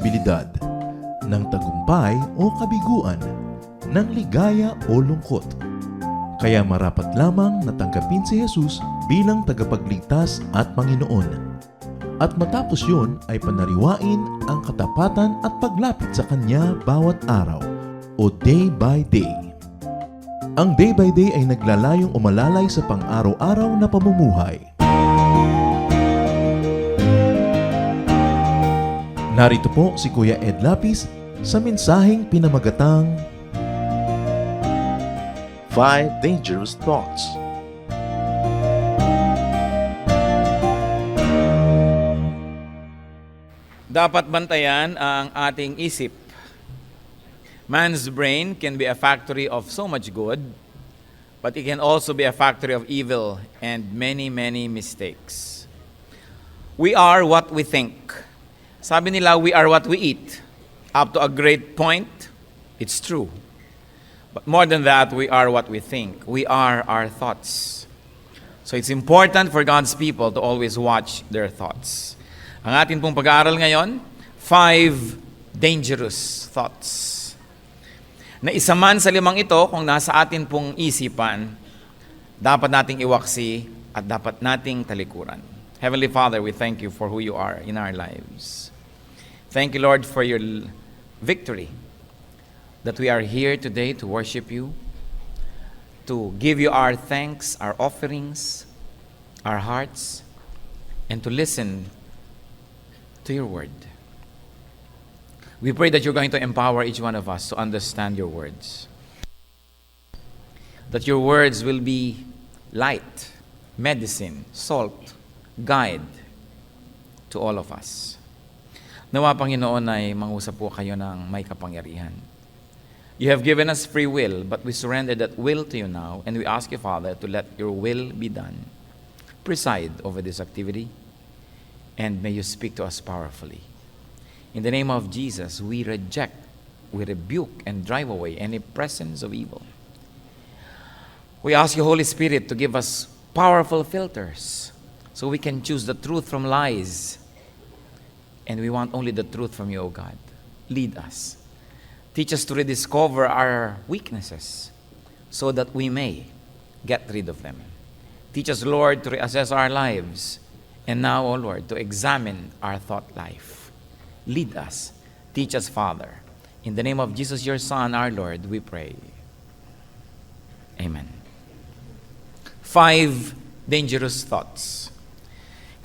responsibilidad, ng tagumpay o kabiguan, ng ligaya o lungkot. Kaya marapat lamang na tanggapin si Jesus bilang tagapagligtas at Panginoon. At matapos yun ay panariwain ang katapatan at paglapit sa Kanya bawat araw o day by day. Ang day by day ay naglalayong umalalay sa pang-araw-araw na pamumuhay. Narito po si Kuya Ed Lapis sa mensaheng pinamagatang 5 Dangerous Thoughts. Dapat bantayan ang ating isip. Man's brain can be a factory of so much good, but it can also be a factory of evil and many, many mistakes. We are what we think. Sabi nila, we are what we eat. Up to a great point, it's true. But more than that, we are what we think. We are our thoughts. So it's important for God's people to always watch their thoughts. Ang atin pong pag-aaral ngayon, 5 dangerous thoughts. Na isa man sa 5 ito, kung nasa atin pong isipan, dapat nating iwaksi at dapat nating talikuran. Heavenly Father, we thank you for who you are in our lives. Thank you, Lord, for your victory, that we are here today to worship you, to give you our thanks, our offerings, our hearts, and to listen to your word. We pray that you're going to empower each one of us to understand your words, that your words will be light, medicine, salt, guide to all of us. Nawa, Panginoon, ay mangusap po kayo ng may kapangyarihan. You have given us free will, but we surrender that will to you now, and we ask you, Father, to let your will be done. Preside over this activity, and may you speak to us powerfully. In the name of Jesus, we reject, we rebuke, and drive away any presence of evil. We ask you, Holy Spirit, to give us powerful filters so we can choose the truth from lies. And we want only the truth from you, O God. Lead us. Teach us to rediscover our weaknesses so that we may get rid of them. Teach us, Lord, to reassess our lives. And now, O Lord, to examine our thought life. Lead us. Teach us, Father. In the name of Jesus, your Son, our Lord, we pray. Amen. 5 dangerous thoughts.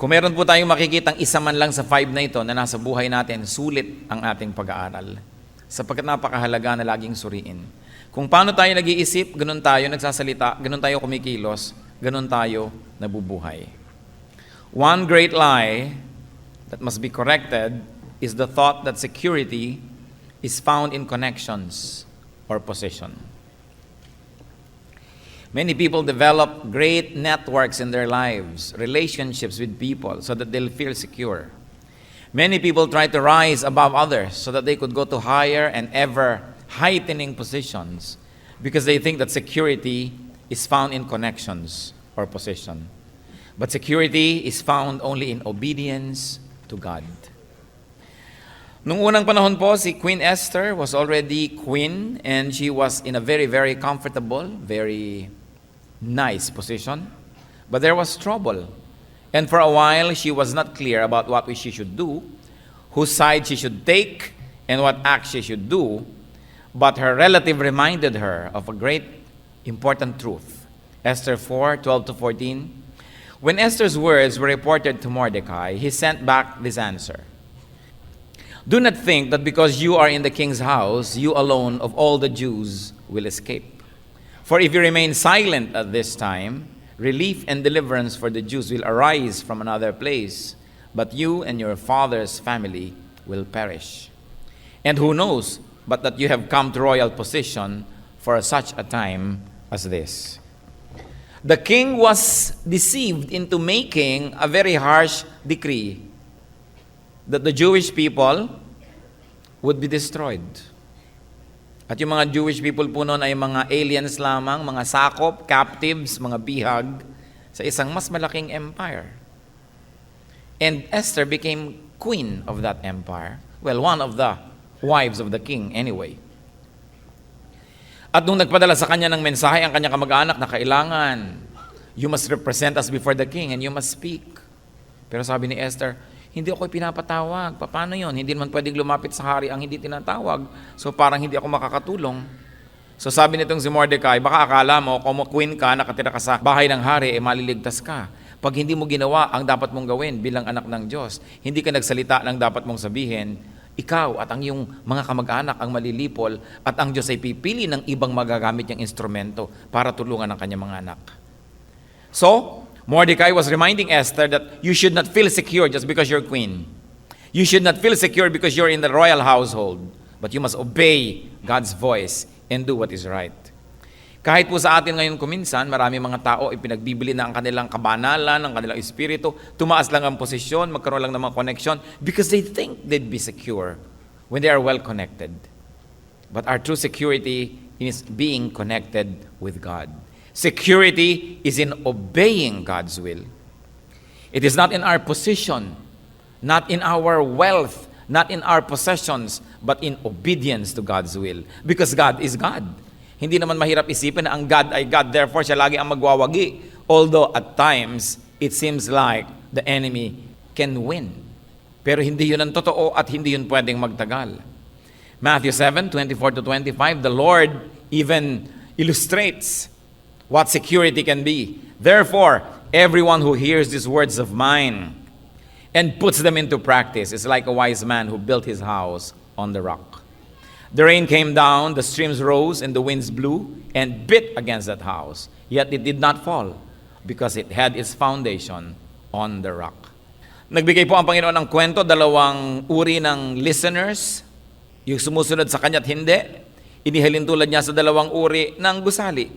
Kung meron po tayong makikitang isa man lang sa 5 na ito na nasa buhay natin, sulit ang ating pag-aaral. Sapagkat napakahalaga na laging suriin. Kung paano tayo nag-iisip, ganun tayo nagsasalita, ganun tayo kumikilos, ganun tayo nabubuhay. One great lie that must be corrected is the thought that security is found in connections or possession. Many people develop great networks in their lives, relationships with people, so that they'll feel secure. Many people try to rise above others so that they could go to higher and ever heightening positions because they think that security is found in connections or possession. But security is found only in obedience to God. Nung unang panahon po, si Queen Esther was already queen and she was in a very, very comfortable, very nice position. But there was trouble. And for a while, she was not clear about what she should do, whose side she should take, and what act she should do. But her relative reminded her of a great important truth. Esther 4:12-14. When Esther's words were reported to Mordecai, he sent back this answer. Do not think that because you are in the king's house, you alone of all the Jews will escape. For if you remain silent at this time, relief and deliverance for the Jews will arise from another place, but you and your father's family will perish. And who knows but that you have come to royal position for such a time as this. The king was deceived into making a very harsh decree that the Jewish people would be destroyed. At yung mga Jewish people po noon ay mga aliens lamang, mga sakop, captives, mga bihag sa isang mas malaking empire. And Esther became queen of that empire, Well, one of the wives of the king anyway. At nung nagpadala sa kanya ng mensahe ang kanyang kamag-anak na kailangan, you must represent us before the king and you must speak. Pero sabi ni Esther, hindi ako pinapatawag. Paano yon? Hindi naman pwedeng lumapit sa hari ang hindi tinatawag. So parang hindi ako makakatulong. So sabi nitong si Mordecai, baka akala mo kung queen ka, nakatira ka sa bahay ng hari, maliligtas ka. Pag hindi mo ginawa ang dapat mong gawin bilang anak ng Diyos, hindi ka nagsalita ng dapat mong sabihin, ikaw at ang iyong mga kamag-anak ang malilipol at ang Diyos ay pipili ng ibang magagamit niyang instrumento para tulungan ang kanyang mga anak. So, Mordecai was reminding Esther that you should not feel secure just because you're queen. You should not feel secure because you're in the royal household, but you must obey God's voice and do what is right. Kahit po sa atin ngayon kuminsan, marami mga tao ipinagbibili na ang kanilang kabanalan, ang kanilang espiritu, tumaas lang ang posisyon, magkaroon lang ng mga connection because they think they'd be secure when they are well connected. But our true security is being connected with God. Security is in obeying God's will. It is not in our position, not in our wealth, not in our possessions, but in obedience to God's will. Because God is God. Hindi naman mahirap isipin na ang God ay God, therefore siya lagi ang magwawagi. Although at times, it seems like the enemy can win. Pero hindi yun ang totoo at hindi yun pwedeng magtagal. Matthew 7:24-25, the Lord even illustrates what security can be. Therefore, everyone who hears these words of mine and puts them into practice is like a wise man who built his house on the rock. The rain came down, the streams rose, and the winds blew and beat against that house. Yet it did not fall because it had its foundation on the rock. Nagbigay po ang Panginoon ng kwento, dalawang uri ng listeners, yung sumusunod sa kanya't hindi. Inihalin tulad niya sa dalawang uri ng gusali.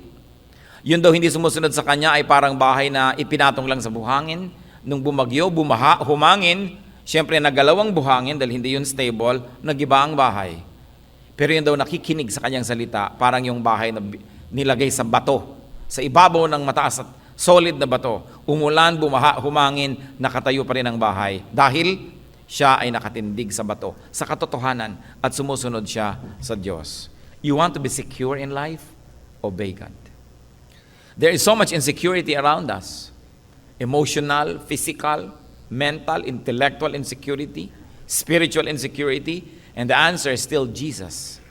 Yun daw hindi sumusunod sa kanya ay parang bahay na ipinatong lang sa buhangin. Nung bumagyo, bumaha, humangin, siyempre nagalawang buhangin dahil hindi yun stable, nagiba ang bahay. Pero yun daw nakikinig sa kanyang salita, parang yung bahay na nilagay sa bato, sa ibabaw ng mataas at solid na bato. Umulan, bumaha, humangin, nakatayo pa rin ang bahay. Dahil siya ay nakatindig sa bato, sa katotohanan, at sumusunod siya sa Diyos. You want to be secure in life? Obey God. There is so much insecurity around us. Emotional, physical, mental, intellectual insecurity, spiritual insecurity, and the answer is still Jesus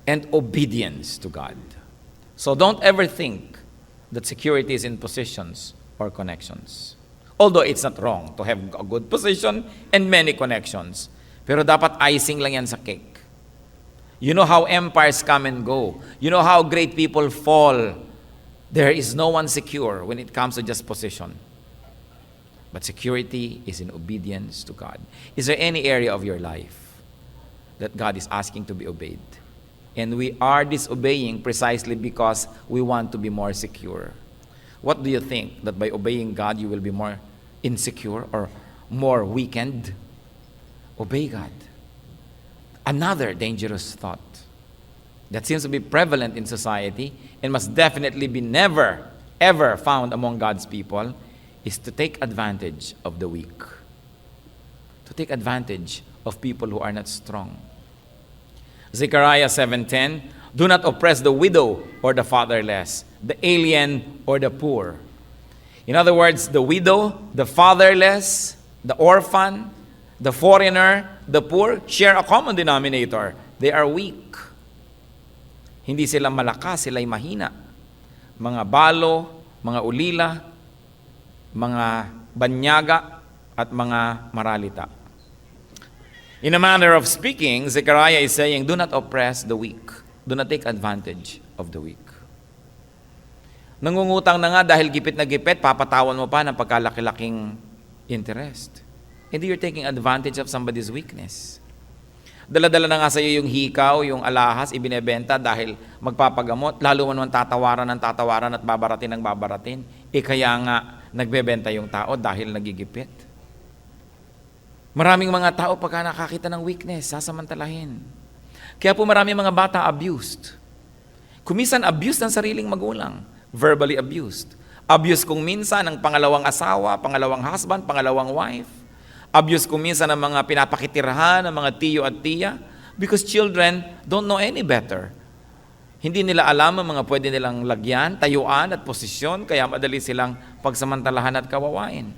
and obedience to God. So don't ever think that security is in positions or connections. Although it's not wrong to have a good position and many connections. Pero dapat icing lang yan sa cake. You know how empires come and go. You know how great people fall. There is no one secure when it comes to just position. But security is in obedience to God. Is there any area of your life that God is asking to be obeyed? And we are disobeying precisely because we want to be more secure. What do you think? That by obeying God, you will be more insecure or more weakened? Obey God. Another dangerous thought that seems to be prevalent in society and must definitely be never, ever found among God's people is to take advantage of the weak. To take advantage of people who are not strong. Zechariah 7:10, do not oppress the widow or the fatherless, the alien or the poor. In other words, the widow, the fatherless, the orphan, the foreigner, the poor share a common denominator. They are weak. Hindi sila malakas, sila'y mahina. Mga balo, mga ulila, mga banyaga, at mga maralita. In a manner of speaking, Zechariah is saying, do not oppress the weak. Do not take advantage of the weak. Nangungutang na nga dahil gipit na gipit, papatawan mo pa ng pagkalaki-laking interest. Hindi you're taking advantage of somebody's weakness. Dala-dala na nga sa iyo yung hikaw, yung alahas, ibinebenta dahil magpapagamot, lalo man tatawaran ng tatawaran at babaratin ng babaratin. Kaya nga nagbebenta yung tao dahil nagigipit. Maraming mga tao pagka nakakita ng weakness, sasamantalahin. Kaya po maraming mga bata abused. Kumisan abused ng sariling magulang, verbally abused. Abused kung minsan ng pangalawang asawa, pangalawang husband, pangalawang wife. abuse kuminsan ng mga pinapakitirahan, ng mga tiyo at tiya, because children don't know any better. Hindi nila alam ang mga pwede nilang lagyan, tayuan at posisyon, kaya madali silang pagsamantalahan at kawawain.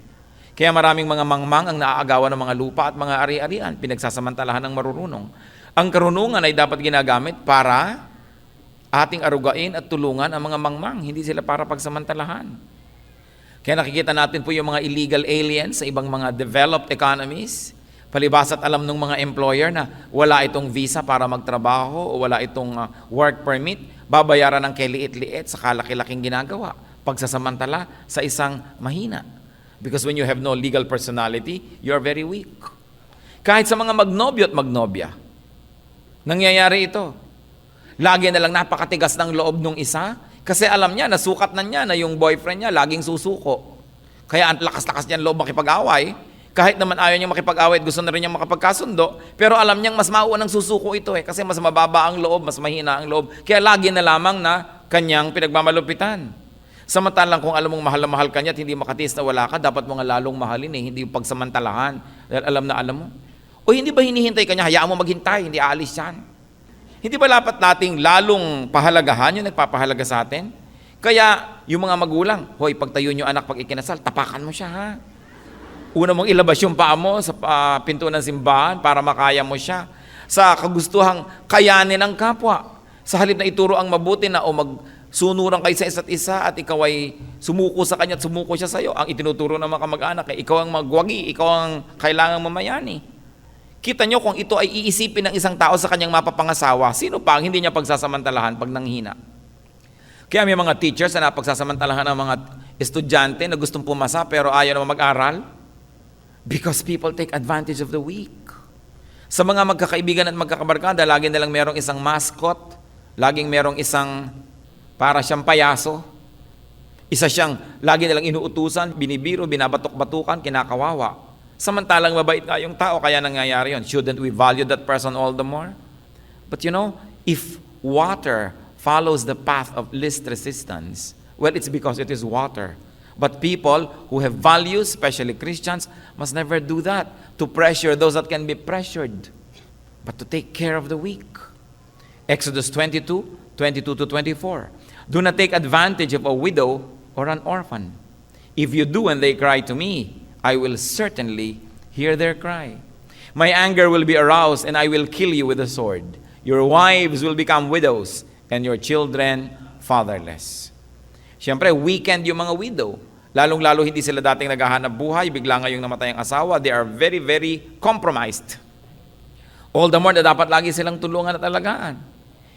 Kaya maraming mga mangmang ang naaagawan ng mga lupa at mga ari-arian, pinagsasamantalahan ng marurunong. Ang karunungan ay dapat ginagamit para ating arugain at tulungan ang mga mangmang, hindi sila para pagsamantalahan. Kaya nakikita natin po yung mga illegal aliens sa ibang mga developed economies, palibas at alam ng mga employer na wala itong visa para magtrabaho o wala itong work permit, babayaran ng keliit-liit sa kalaki-laking ginagawa, pagsasamantala sa isang mahina. Because when you have no legal personality, you are very weak. Kahit sa mga magnobyo at magnobya, nangyayari ito. Lagi na lang napakatigas ng loob nung isa kasi alam niya, nasukat na niya na yung boyfriend niya laging susuko. Kaya ang lakas-lakas niya loob makipag-away. Kahit naman ayaw niya makipag-away at gusto na rin niya makapagkasundo, pero alam niyang mas mauunang susuko ito kasi mas mababa ang loob, mas mahina ang loob. Kaya lagi na lamang na kanyang pinagmamalupitan. Samantalang kung alam mong mahal na mahal ka niya at hindi makatiis na wala ka, dapat mo nga lalong mahalin hindi yung pagsamantalahan. Dahil alam na alam mo. O hindi ba hinihintay ka niya, hayaan mo maghintay, hindi aalis yan. Hindi ba dapat nating lalong pahalagahan yung nagpapahalaga sa atin? Kaya yung mga magulang, hoy, pagtayo nyo anak pag ikinasal, tapakan mo siya ha. Una mong ilabas yung paa mo sa pinto ng simbahan para makaya mo siya. Sa kagustuhang kayanin ang kapwa. Sa halip na ituro ang mabuti na o magsunuran kayo sa isa't isa at ikaw ay sumuko sa kanya at sumuko siya sa iyo. Ang itinuturo ng mga kamag-anak ay ikaw ang magwagi, ikaw ang kailangang mamayani. Kita nyo kung ito ay iisipin ng isang tao sa kanyang mapapangasawa, sino pa ang hindi niya pagsasamantalahan pag nanghina? Kaya may mga teachers na napagsasamantalahan ng mga estudyante na gustong pumasa pero ayaw naman mag-aral. Because people take advantage of the weak. Sa mga magkakaibigan at magkakabarkada, lagi nilang merong isang mascot, laging merong isang para siyang payaso. Isa siyang lagi nilang inuutusan, binibiro, binabatok-batukan, kinakawawa. Samantalang mabait nga yung tao, kaya nangyayari yun. Shouldn't we value that person all the more? But you know, if water follows the path of least resistance, well, it's because it is water. But people who have values, especially Christians, must never do that, to pressure those that can be pressured, but to take care of the weak. Exodus 22:22-24. Do not take advantage of a widow or an orphan. If you do and they cry to me, I will certainly hear their cry. My anger will be aroused and I will kill you with a sword. Your wives will become widows and your children fatherless. Siyempre, weekend yung mga widow. Lalong-lalo hindi sila dating naghahanap buhay, bigla ngayong namatay ang asawa, they are very, very compromised. All the more na dapat lagi silang tulungan at alagaan.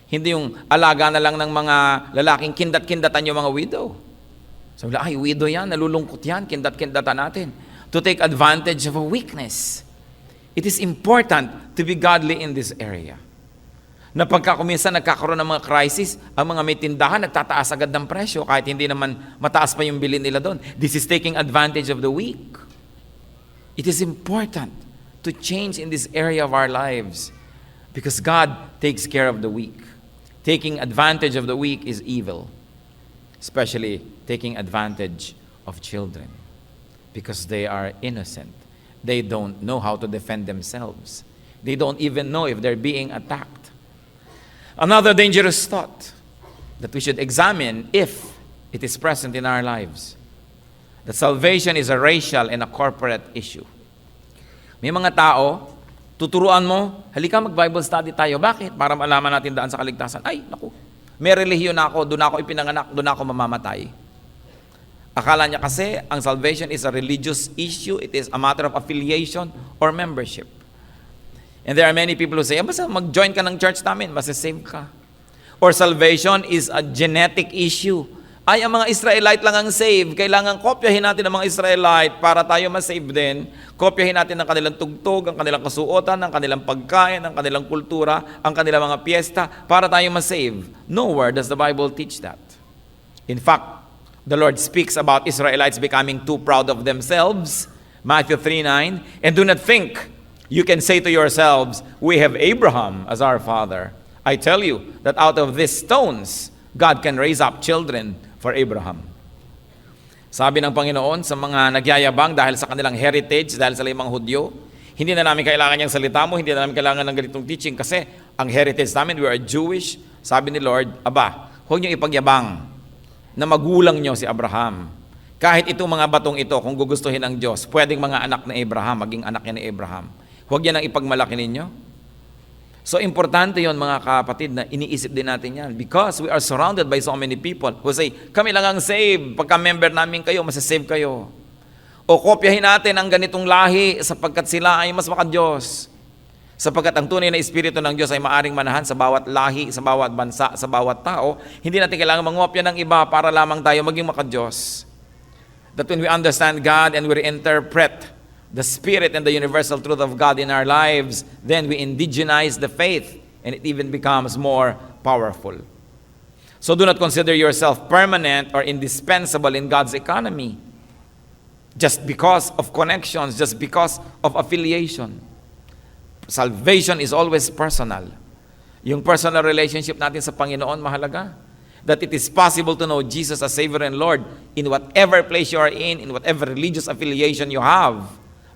Hindi yung alaga na lang ng mga lalaking kindat-kindatan yung mga widow. So, ay, widow yan, nalulungkot yan, kindat-kindatan natin. To take advantage of a weakness. It is important to be godly in this area. Na pagka kuminsan nagkakaroon ng mga crisis, ang mga may tindahan nagtataas agad ng presyo kahit hindi naman mataas pa yung bilhin nila doon. This is taking advantage of the weak. It is important to change in this area of our lives because God takes care of the weak. Taking advantage of the weak is evil, especially taking advantage of children. Because they are innocent. They don't know how to defend themselves. They don't even know if they're being attacked. Another dangerous thought that we should examine if it is present in our lives. That salvation is a racial and a corporate issue. May mga tao, tuturuan mo, halika mag-Bible study tayo. Bakit? Para malaman natin daan sa kaligtasan. Ay, naku, may relihiyon ako, doon ako ipinanganak, doon ako mamamatay. Akala niya kasi ang salvation is a religious issue, it is a matter of affiliation or membership. And there are many people who say, basta mag-join ka ng church namin, masasave ka. Or salvation is a genetic issue. Ay, ang mga Israelite lang ang save. Kailangan kopyahin natin ang mga Israelite para tayo masave din. Kopyahin natin ang kanilang tugtog, ang kanilang kasuotan, ang kanilang pagkain, ang kanilang kultura, ang kanilang mga piyesta para tayo masave. Nowhere does the Bible teach that. In fact, the Lord speaks about Israelites becoming too proud of themselves. Matthew 3:9. And do not think you can say to yourselves, we have Abraham as our father. I tell you that out of these stones, God can raise up children for Abraham. Sabi ng Panginoon sa mga nagyayabang dahil sa kanilang heritage, dahil sa mga Hudyo, hindi na namin kailangan yung salita mo, hindi na namin kailangan ng ganitong teaching kasi ang heritage namin, we are Jewish. Sabi ni Lord, aba, huwag niyo ipagyabang na magulang niyo si Abraham. Kahit itong mga batong ito, kung gugustuhin ng Diyos, pwedeng mga anak ni Abraham, maging anak niya ni Abraham. Huwag yan ang ipagmalaki ninyo. So, importante yon mga kapatid na iniisip din natin yan because we are surrounded by so many people who say, kami lang ang save. Pagka-member namin kayo, masasave kayo. O kopyahin natin ang ganitong lahi sapagkat sila ay mas maka-Diyos. Sapagkat ang tunay na Espiritu ng Diyos ay maaring manahan sa bawat lahi, sa bawat bansa, sa bawat tao. Hindi natin kailangan mangopya ng iba para lamang tayo maging maka-Diyos. That when we understand God and we reinterpret the Spirit and the universal truth of God in our lives, then we indigenize the faith and it even becomes more powerful. So do not consider yourself permanent or indispensable in God's economy just because of connections, just because of affiliation. Salvation is always personal. Yung personal relationship natin sa Panginoon, mahalaga. That it is possible to know Jesus as Savior and Lord in whatever place you are in whatever religious affiliation you have.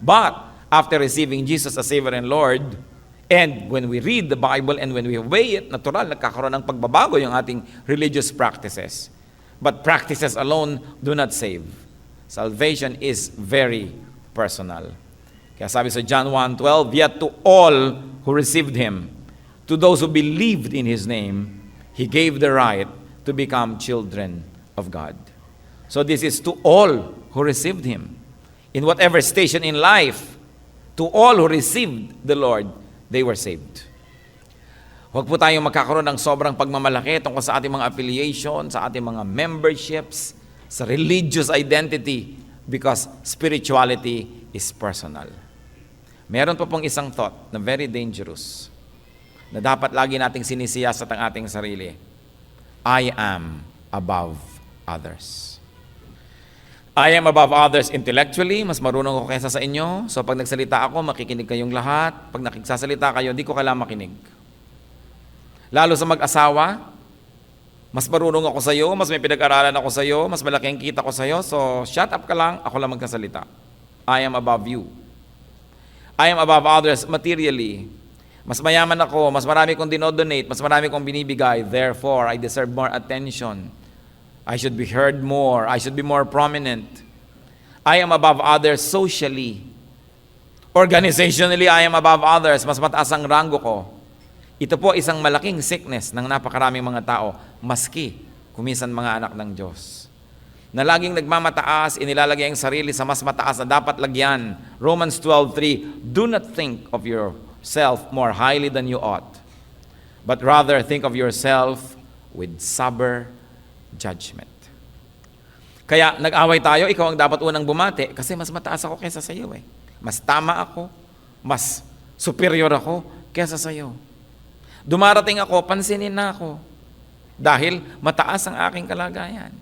But after receiving Jesus as Savior and Lord, and when we read the Bible and when we weigh it, natural, nagkakaroon ng pagbabago yung ating religious practices. But practices alone do not save. Salvation is very personal. Kaya sabi sa John 1:12, yet to all who received Him, to those who believed in His name, He gave the right to become children of God. So this is to all who received Him. In whatever station in life, to all who received the Lord, they were saved. Huwag po tayong magkakaroon ng sobrang pagmamalaki tungkol sa ating mga affiliation, sa ating mga memberships, sa religious identity, because spirituality is personal. Meron pa pong isang thought na very dangerous, na dapat lagi nating sinisiyasat ang ating sarili. I am above others. I am above others intellectually, mas marunong ako kaysa sa inyo. So pag nagsalita ako, makikinig kayong lahat. Pag nakiksasalita kayo, hindi ko kailangan makinig. Lalo sa mag-asawa, mas marunong ako sa iyo, mas may pinag-aralan ako sa iyo, mas malaki ang kita ko sa iyo. So shut up ka lang, ako lang magkasalita. I am above you. I am above others materially. Mas mayaman ako, mas marami kong dinodonate, mas marami kong binibigay. Therefore, I deserve more attention. I should be heard more. I should be more prominent. I am above others socially. Organizationally, I am above others. Mas mataas ang ranggo ko. Ito po isang malaking sickness ng napakaraming mga tao, maski kuminsan mga anak ng Diyos. Na laging nagmamataas, inilalagay ang sarili sa mas mataas na dapat lagyan. Romans 12:3, do not think of yourself more highly than you ought, but rather think of yourself with sober judgment. Kaya nag-away tayo, ikaw ang dapat unang bumati kasi mas mataas ako kaysa sa iyo eh. Mas tama ako, mas superior ako kaysa sa iyo. Dumarating ako, pansinin na ako dahil mataas ang aking kalagayan.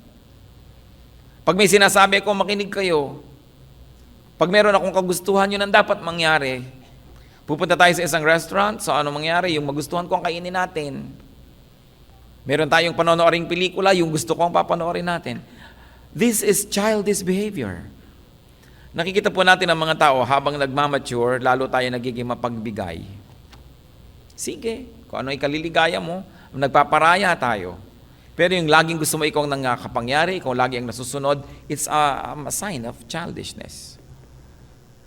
Pag may sinasabi ako, makinig kayo. Pag meron akong kagustuhan, yun ang dapat mangyari. Pupunta tayo sa isang restaurant, so ano mangyari? Yung magustuhan ko ang kainin natin. Meron tayong panonooring pelikula, yung gusto kong papanoorin natin. This is childish behavior. Nakikita po natin ang mga tao habang nagmamature, lalo tayo nagiging mapagbigay. Sige, kung ano ikaliligaya mo, nagpaparaya tayo. Pero yung laging gusto mo ikaw ang nangakapangyari, ikaw lagi ang nasusunod, it's a sign of childishness.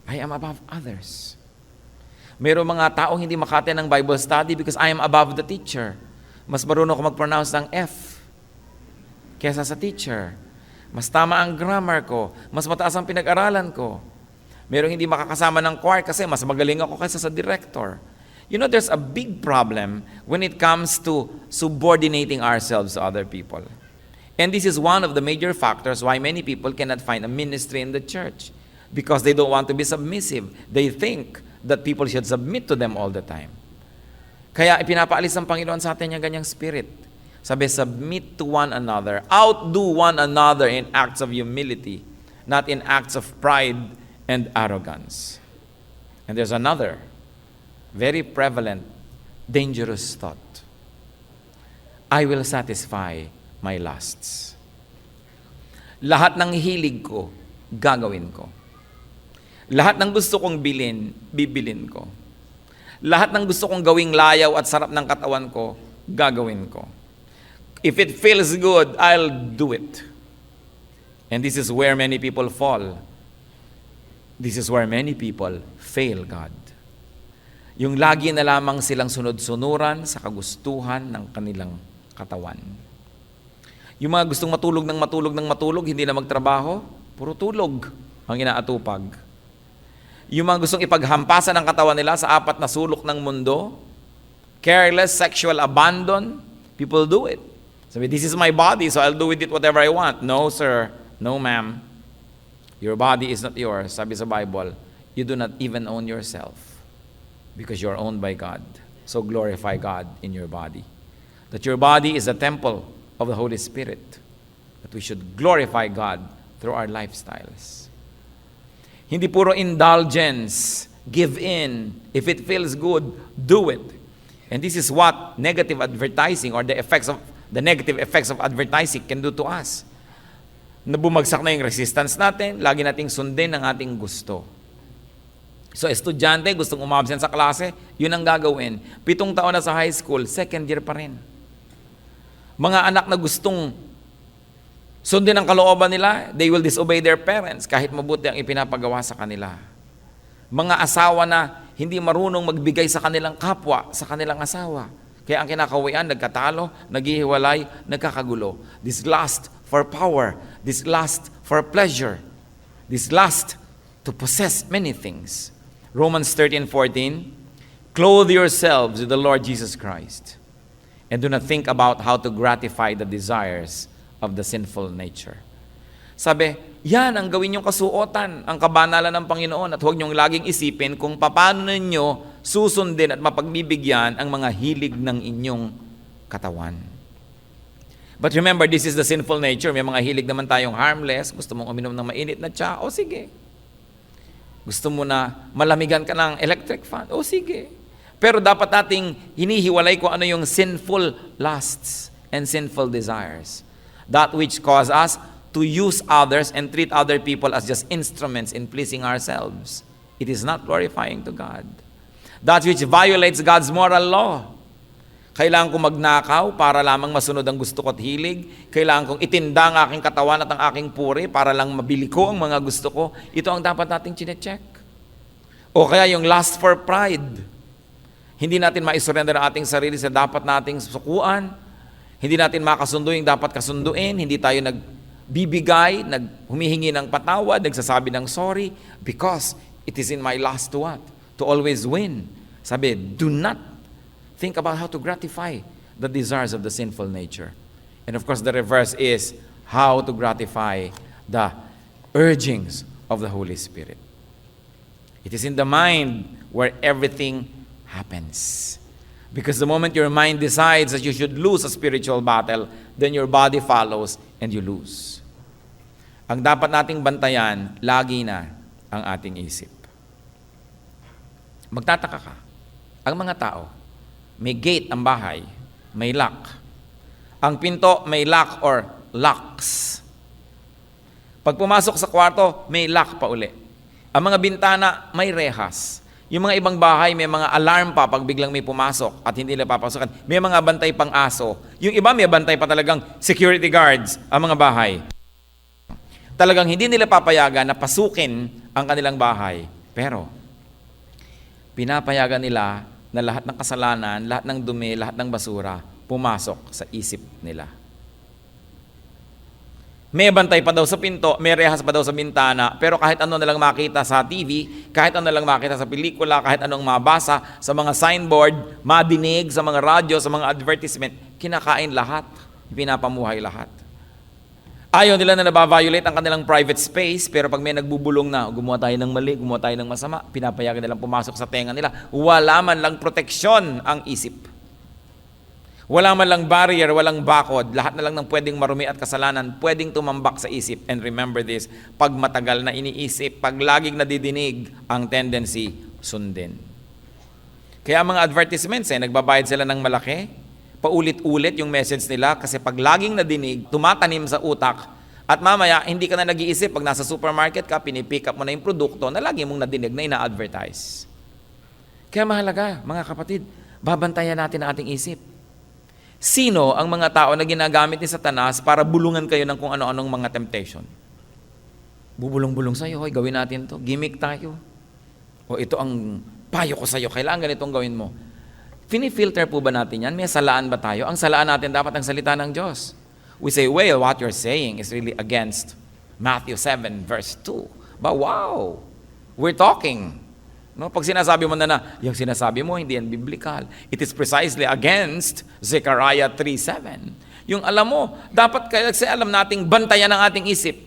I am above others. Mayroong mga taong hindi makate ng Bible study because I am above the teacher. Mas marunong ako mag-pronounce ng F kesa sa teacher. Mas tama ang grammar ko. Mas mataas ang pinag-aralan ko. Mayroong hindi makakasama ng choir kasi mas magaling ako kaysa sa director. You know, there's a big problem when it comes to subordinating ourselves to other people. And this is one of the major factors why many people cannot find a ministry in the church. Because they don't want to be submissive. They think that people should submit to them all the time. Kaya ipinapaalis ng Panginoon sa atin yung ganyang spirit. Sabi, submit to one another. Outdo one another in acts of humility, not in acts of pride and arrogance. And there's another very prevalent, dangerous thought. I will satisfy my lusts. Lahat ng hilig ko, gagawin ko. Lahat ng gusto kong bilhin, bibilin ko. Lahat ng gusto kong gawing layaw at sarap ng katawan ko, gagawin ko. If it feels good, I'll do it. And this is where many people fall. This is where many people fail God. Yung lagi na lamang silang sunod-sunuran sa kagustuhan ng kanilang katawan. Yung mga gustong matulog ng matulog ng matulog, hindi na magtrabaho, puro tulog ang inaatupag. Yung mga gustong ipaghampasan ng katawan nila sa apat na sulok ng mundo, careless sexual abandon, people do it. Sabi, this is my body, so I'll do with it whatever I want. No, sir. No, ma'am. Your body is not yours. Sabi sa Bible, you do not even own yourself because you are owned by God. So glorify God in your body. That your body is a temple of the Holy Spirit. That we should glorify God through our lifestyles. Hindi puro indulgence, give in. If it feels good, do it. And this is what negative advertising or the negative effects of advertising can do to us. Na bumagsak na yung resistance natin, lagi nating sundin ang ating gusto. So, estudyante, gustong umabsent sa klase, yun ang gagawin. 7 taon na sa high school, second year pa rin. Mga anak na gustong sundin ang kalooban nila, they will disobey their parents kahit mabuti ang ipinapagawa sa kanila. Mga asawa na hindi marunong magbigay sa kanilang kapwa, sa kanilang asawa. Kaya ang kinakawian, nagkatalo, naghihiwalay, nagkakagulo. This lust for power, this lust for pleasure, this lust to possess many things. Romans 13:14, clothe yourselves with the Lord Jesus Christ and do not think about how to gratify the desires of the sinful nature. Sabi, yan ang gawin niyong kasuotan, ang kabanalan ng Panginoon, at huwag niyong laging isipin kung paano ninyo susundin at mapagbibigyan ang mga hilig ng inyong katawan. But remember, this is the sinful nature. May mga hilig naman tayong harmless. Gusto mong uminom ng mainit na tsa? O sige. Gusto mo na malamigan ka ng electric fan? O sige. Pero dapat nating hinihiwalay kung ano yung sinful lusts and sinful desires. That which cause us to use others and treat other people as just instruments in pleasing ourselves. It is not glorifying to God. That which violates God's moral law. Kailangan kong magnakaw para lamang masunod ang gusto ko at hilig. Kailangan kong itinda ang aking katawan at ang aking puri para lang mabili ko ang mga gusto ko. Ito ang dapat nating chinecheck. O kaya yung lust for pride. Hindi natin maisurrender ang ating sarili sa dapat nating sukuan. Hindi natin makasundo yung dapat kasunduin. Hindi tayo nagbibigay, humihingi ng patawad, nagsasabi ng sorry because it is in my lust to what? To always win. Sabi, do not think about how to gratify the desires of the sinful nature. And of course, the reverse is how to gratify the urgings of the Holy Spirit. It is in the mind where everything happens. Because the moment your mind decides that you should lose a spiritual battle, then your body follows and you lose. Ang dapat nating bantayan, lagi na ang ating isip. Magtataka ka, ang mga tao, may gate ang bahay, may lock. Ang pinto may lock or locks. Pag pumasok sa kwarto, may lock pa uli. Ang mga bintana, may rehas. Yung mga ibang bahay, may mga alarm pa pag biglang may pumasok at hindi nila papasokan. May mga bantay pang aso. Yung iba, may bantay pa talagang security guards ang mga bahay. Talagang hindi nila papayagan na pasukin ang kanilang bahay. Pero, pinapayagan nila na lahat ng kasalanan, lahat ng dumi, lahat ng basura, pumasok sa isip nila. May bantay pa daw sa pinto, may rehas pa daw sa bintana, pero kahit ano na lang makita sa TV, kahit ano na lang makita sa pelikula, kahit anong mabasa sa mga signboard, madinig sa mga radyo, sa mga advertisement, kinakain lahat, pinapamuhay lahat. Ayaw nila na nabaviolate ang kanilang private space, pero pag may nagbubulong na, gumawa tayo ng mali, gumawa tayo ng masama, pinapayagan nilang pumasok sa tenga nila. Wala man lang proteksyon ang isip. Wala man lang barrier, walang bakod. Lahat na lang ng pwedeng marumi at kasalanan, pwedeng tumambak sa isip. And remember this, pag matagal na iniisip, pag laging nadidinig, ang tendency, sundin. Kaya mga advertisements, nagbabayad sila ng malaki, paulit-ulit yung message nila kasi pag laging nadinig, tumatanim sa utak At mamaya, hindi ka na nag-iisip pag nasa supermarket ka, pinipick up mo na yung produkto na lagi mong nadinig na ina-advertise. Kaya mahalaga, mga kapatid, babantayan natin ang ating isip. Sino ang mga tao na ginagamit ni Satanas para bulungan kayo ng kung ano-anong mga temptation? Bubulong-bulong sa'yo, hoy, gawin natin to. Gimmick tayo. O ito ang payo ko sa'yo, kailangan ganitong gawin mo. Fini-filter po ba natin yan? May salaan ba tayo? Ang salaan natin dapat ang salita ng Diyos. We say, well, what you're saying is really against Matthew 7 verse 2. But wow, we're talking. No? Pag sinasabi mo na yung sinasabi mo, hindi yan biblical. It is precisely against Zechariah 3:7. Yung alam mo, dapat kasi alam nating bantayan ang ating isip.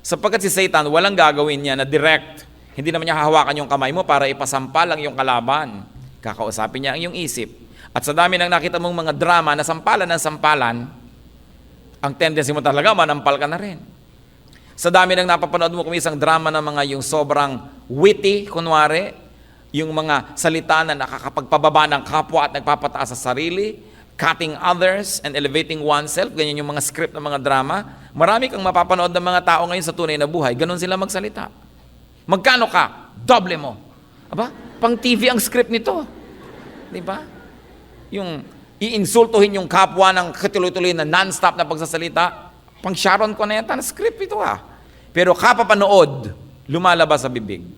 Sapagkat si Satan, walang gagawin niya na direct. Hindi naman niya hahawakan yung kamay mo para ipasampal ang yung kalaban. Kakausapin niya ang iyong isip. At sa dami ng nakita mong mga drama na sampalan ng sampalan, ang tendency mo talaga, manampal ka na rin. Sa dami ng napapanood mo kung isang drama ng mga yung sobrang witty, kunwari, yung mga salita na nakakapagpababa ng kapwa at nagpapataas sa sarili, cutting others and elevating oneself, ganyan yung mga script ng mga drama. Marami kang mapapanood ng mga tao ngayon sa tunay na buhay, ganun sila magsalita. Magkano ka? Doble mo. Aba? Pang TV ang script nito. Di ba? Yung iinsultuhin yung kapwa ng katuloy-tuloy na non-stop na pagsasalita, pang Sharon ko na yata na script ito Pero kapapanood, lumalabas sa bibig.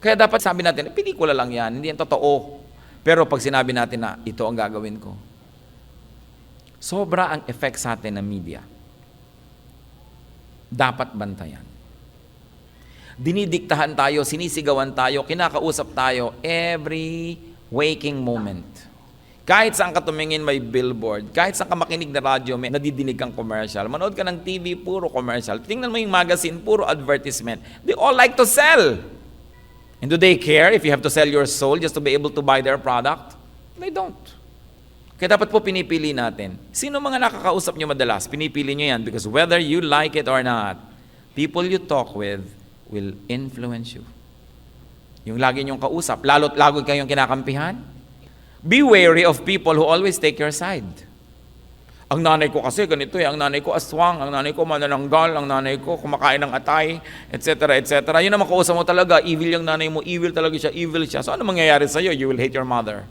Kaya dapat sabi natin, pelikula lang yan, hindi yan totoo. Pero pag sinabi natin na ito ang gagawin ko, sobra ang effect sa atin ng media. Dapat bantayan. Dinidiktahan tayo, sinisigawan tayo, kinakausap tayo every waking moment. Kahit saan ka tumingin may billboard, kahit saan ka makinig na radyo, may nadidinig kang commercial. Manood ka ng TV, puro commercial. Tingnan mo yung magazine, puro advertisement. They all like to sell. And do they care if you have to sell your soul just to be able to buy their product? They don't. Kaya dapat po pinipili natin. Sino mga nakakausap nyo madalas? Pinipili nyo yan because whether you like it or not, people you talk with will influence you. Yung lagi nyong kausap, lalo't lagi kayong kinakampihan, be wary of people who always take your side. Ang nanay ko kasi ganito ang nanay ko aswang, ang nanay ko manananggal, ang nanay ko kumakain ng atay, etc. etc. Yun ang makausap mo talaga, evil yung nanay mo, evil talaga siya, evil siya. So ano mangyayari sa'yo? You will hate your mother.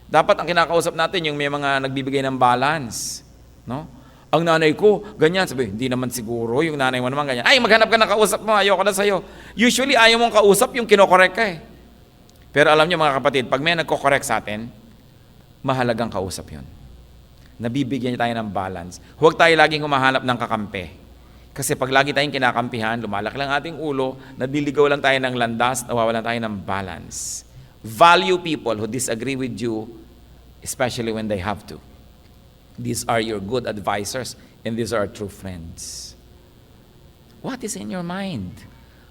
Dapat ang kinakausap natin yung may mga nagbibigay ng balance. No? Ang nanay ko, ganyan. Sabi, hindi naman siguro, yung nanay mo naman ganyan. Ay, maghanap ka ng kausap mo, ayoko na sa'yo. Usually, ayaw mong kausap yung kinokorek ka Pero alam niyo mga kapatid, pag may nagko-correct sa atin, mahalagang kausap yun. Nabibigyan niya tayo ng balance. Huwag tayo laging humahanap ng kakampi. Kasi pag lagi tayong kinakampihan, lumalaki lang ating ulo, nadiligaw lang tayo ng landas, nawawalan tayo ng balance. Value people who disagree with you, especially when they have to. These are your good advisors, and these are true friends. What is in your mind?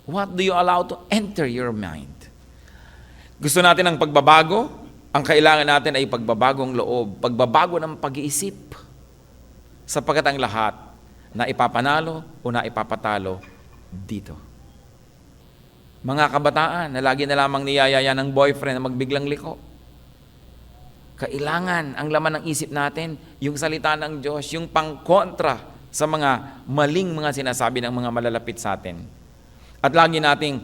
What do you allow to enter your mind? Gusto natin ng pagbabago, ang kailangan natin ay pagbabagong loob, pagbabago ng pag-iisip. Sapagkat ang lahat na ipapanalo o na ipapatalo dito. Mga kabataan na lagi na lamang niyayaya ng boyfriend na magbiglang liko. Kailangan ang laman ng isip natin, yung salita ng Diyos, yung pangkontra sa mga maling mga sinasabi ng mga malalapit sa atin. At lagi nating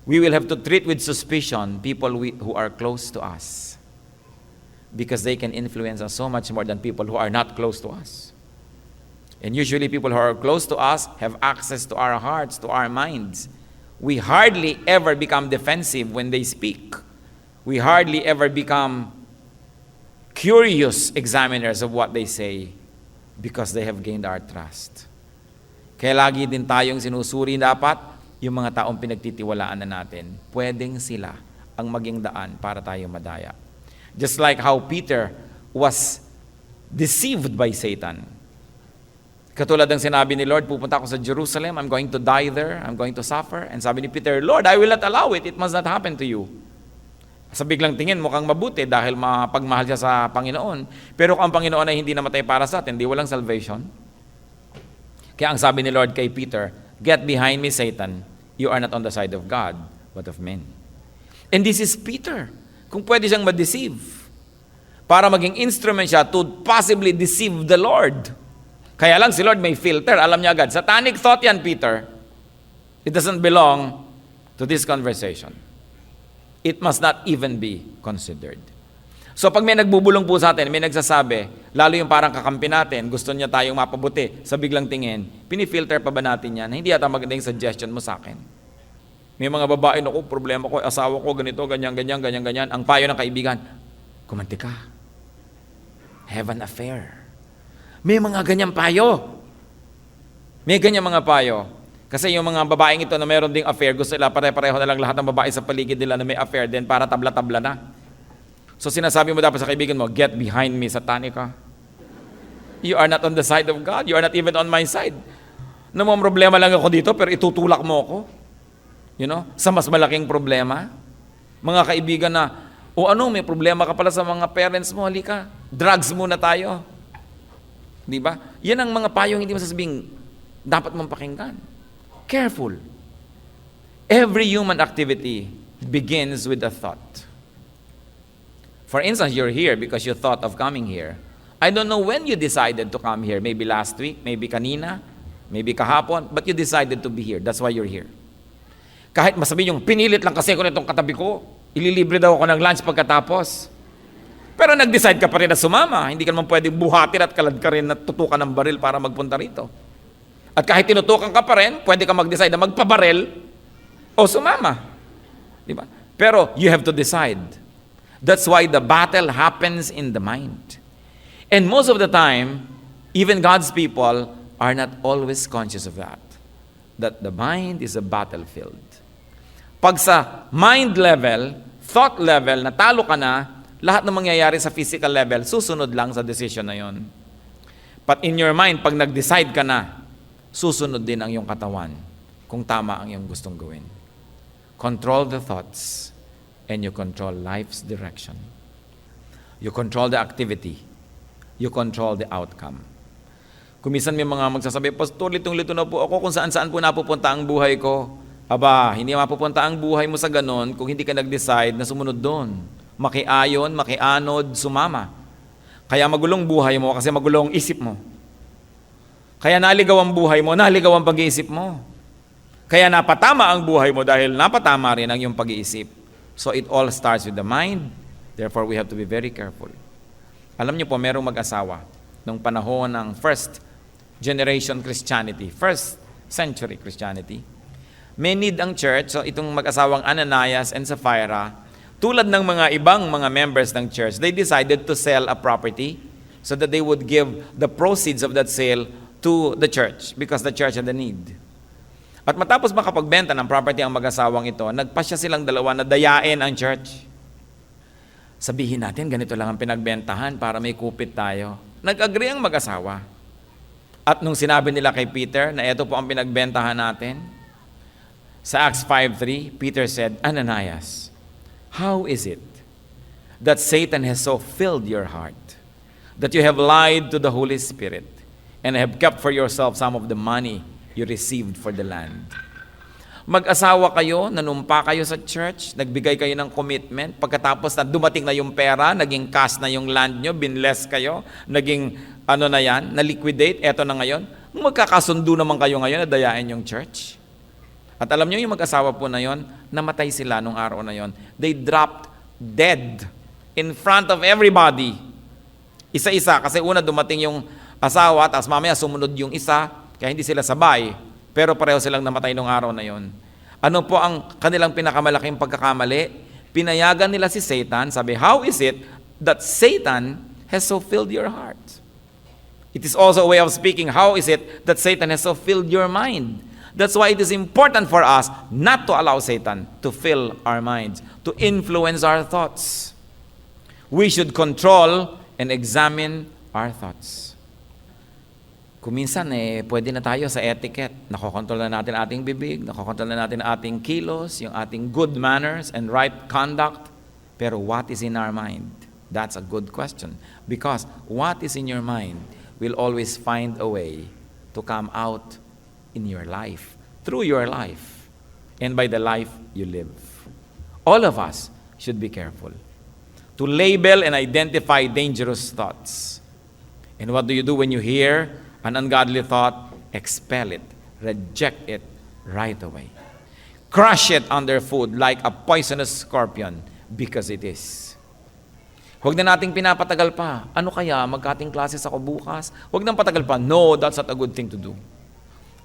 we will have to treat with suspicion people who are close to us because they can influence us so much more than people who are not close to us. And usually people who are close to us have access to our hearts, to our minds. We hardly ever become defensive when they speak. We hardly ever become curious examiners of what they say because they have gained our trust. Kaya lagi din tayong sinusuri dapat yung mga taong pinagtitiwalaan na natin, pwedeng sila ang maging daan para tayo madaya. Just like how Peter was deceived by Satan. Katulad ng sinabi ni Lord, pupunta ako sa Jerusalem, I'm going to die there, I'm going to suffer. And sabi ni Peter, Lord, I will not allow it, it must not happen to you. Sa biglang tingin, mukhang mabuti dahil mapagmahal siya sa Panginoon. Pero kung ang Panginoon ay hindi namatay para sa atin, di walang salvation. Kaya ang sabi ni Lord kay Peter, get behind me, Satan. You are not on the side of God, but of men. And this is Peter. Kung pwede siyang ma-deceive, para maging instrument siya to possibly deceive the Lord. Kaya lang si Lord may filter. Alam niya agad, satanic thought yan, Peter. It doesn't belong to this conversation. It must not even be considered. So pag may nagbubulong po sa atin, may nagsasabi, lalo yung parang kakampi natin, gusto niya tayong mapabuti, sa biglang tingin, pinifilter pa ba natin yan? Hindi yata magandang suggestion mo sa akin. May mga babae, naku, problema ko, asawa ko, ganito, ganyan, ganyan, ganyan, ganyan. Ang payo ng kaibigan, kumanti ka. Have an affair. May mga ganyang payo. May ganyang mga payo. Kasi yung mga babaeng ito na meron ding affair, gusto nila pare-pareho na lang lahat ng babae sa paligid nila na may affair din para tabla-tabla na. So sinasabi mo dapat sa kaibigan mo, get behind me, satanika. You are not on the side of God. You are not even on my side. Namang problema lang ako dito, pero itutulak mo ako. You know, sa mas malaking problema. Mga kaibigan na, o ano, may problema ka pala sa mga parents mo, halika, drugs muna tayo. Di ba? Yan ang mga payong hindi masasabing dapat mong pakinggan. Careful. Every human activity begins with a thought. For instance, you're here because you thought of coming here. I don't know when you decided to come here. Maybe last week, maybe kanina, maybe kahapon, but you decided to be here. That's why you're here. Kahit masabi yung pinilit lang kasi ako nitong katabi ko, ililibre daw ako ng lunch pagkatapos. Pero nag-decide ka pa rin na sumama. Hindi ka naman pwedeng buhatin at kalad ka rin na tutukan ng baril para magpunta rito. At kahit tinutukan ka pa rin, pwede ka mag-decide na magpabaril o sumama. Di ba? Pero you have to decide. That's why the battle happens in the mind. And most of the time, even God's people are not always conscious of that. That the mind is a battlefield. Pag sa mind level, thought level, natalo ka na, lahat ng mangyayari sa physical level, susunod lang sa decision na yon. But in your mind, pag nag-decide ka na, susunod din ang iyong katawan kung tama ang iyong gustong gawin. Control the thoughts and you control life's direction. You control the activity. You control the outcome. Kung minsan may mga magsasabi, Pastor, litong-lito na po ako kung saan-saan po napupunta ang buhay ko. Aba, hindi mapupunta ang buhay mo sa ganon kung hindi ka nag-decide na sumunod doon. Makiayon, makianod, sumama. Kaya magulong buhay mo kasi magulong isip mo. Kaya naligaw ang buhay mo, naligaw ang pag-iisip mo. Kaya napatama ang buhay mo dahil napatama rin ang iyong pag-iisip. So it all starts with the mind. Therefore, we have to be very careful. Alam niyo po, merong mag-asawa nung panahon ng first generation Christianity, first century Christianity. May need ang church, so itong mag-asawang Ananias and Sapphira, tulad ng mga ibang mga members ng church, they decided to sell a property so that they would give the proceeds of that sale to the church because the church had a need. At matapos makapagbenta ng property ang mag-asawang ito, nagpasya silang dalawa na dayain ang church. Sabihin natin, ganito lang ang pinagbentahan para may kupit tayo. Nag-agree ang mag-asawa. At nung sinabi nila kay Peter na ito po ang pinagbentahan natin, sa Acts 5:3, Peter said, Ananias, how is it that Satan has so filled your heart that you have lied to the Holy Spirit and have kept for yourself some of the money you received for the land? Mag-asawa kayo, nanumpa kayo sa church, nagbigay kayo ng commitment, pagkatapos na dumating na yung pera, naging cash na yung land nyo, binless kayo, naging ano na yan, na-liquidate, eto na ngayon. Magkakasundo naman kayo ngayon na dayain yung church. At alam nyo yung mag-asawa po na yon, namatay sila nung araw na yon. They dropped dead in front of everybody. Isa-isa, kasi una dumating yung asawa, tapos mamaya sumunod yung isa, kaya hindi sila sabay, pero pareho silang namatay nung araw na yon. Ano po ang kanilang pinakamalaking pagkakamali? Pinayagan nila si Satan, sabi, how is it that Satan has so filled your heart? It is also a way of speaking, how is it that Satan has so filled your mind? That's why it is important for us not to allow Satan to fill our minds, to influence our thoughts. We should control and examine our thoughts. Kung minsan, pwede na tayo sa etiquette. Nakokontrol na natin ating bibig, nakokontrol na natin ating kilos, yung ating good manners and right conduct. Pero what is in our mind? That's a good question. Because what is in your mind will always find a way to come out in your life, through your life, and by the life you live. All of us should be careful to label and identify dangerous thoughts. And what do you do when you hear An ungodly thought, expel it, reject it right away. Crush it underfoot like a poisonous scorpion because it is. Huwag na nating pinapatagal pa. Ano kaya, magkating classes ako bukas? Huwag nang patagal pa. No, that's not a good thing to do.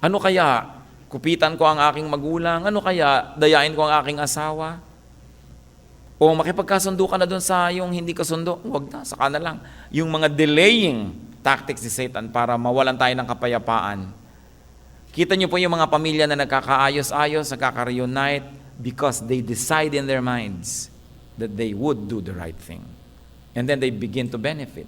Ano kaya, kupitan ko ang aking magulang? Ano kaya, dayain ko ang aking asawa? O makipagkasundo ka na doon sa yung hindi kasundo? Huwag na, saka na lang. Yung mga delaying tactics ni Satan para mawalan tayo ng kapayapaan. Kita niyo po yung mga pamilya na nagkakaayos-ayos, nagkaka-reunite because they decide in their minds that they would do the right thing. And then they begin to benefit.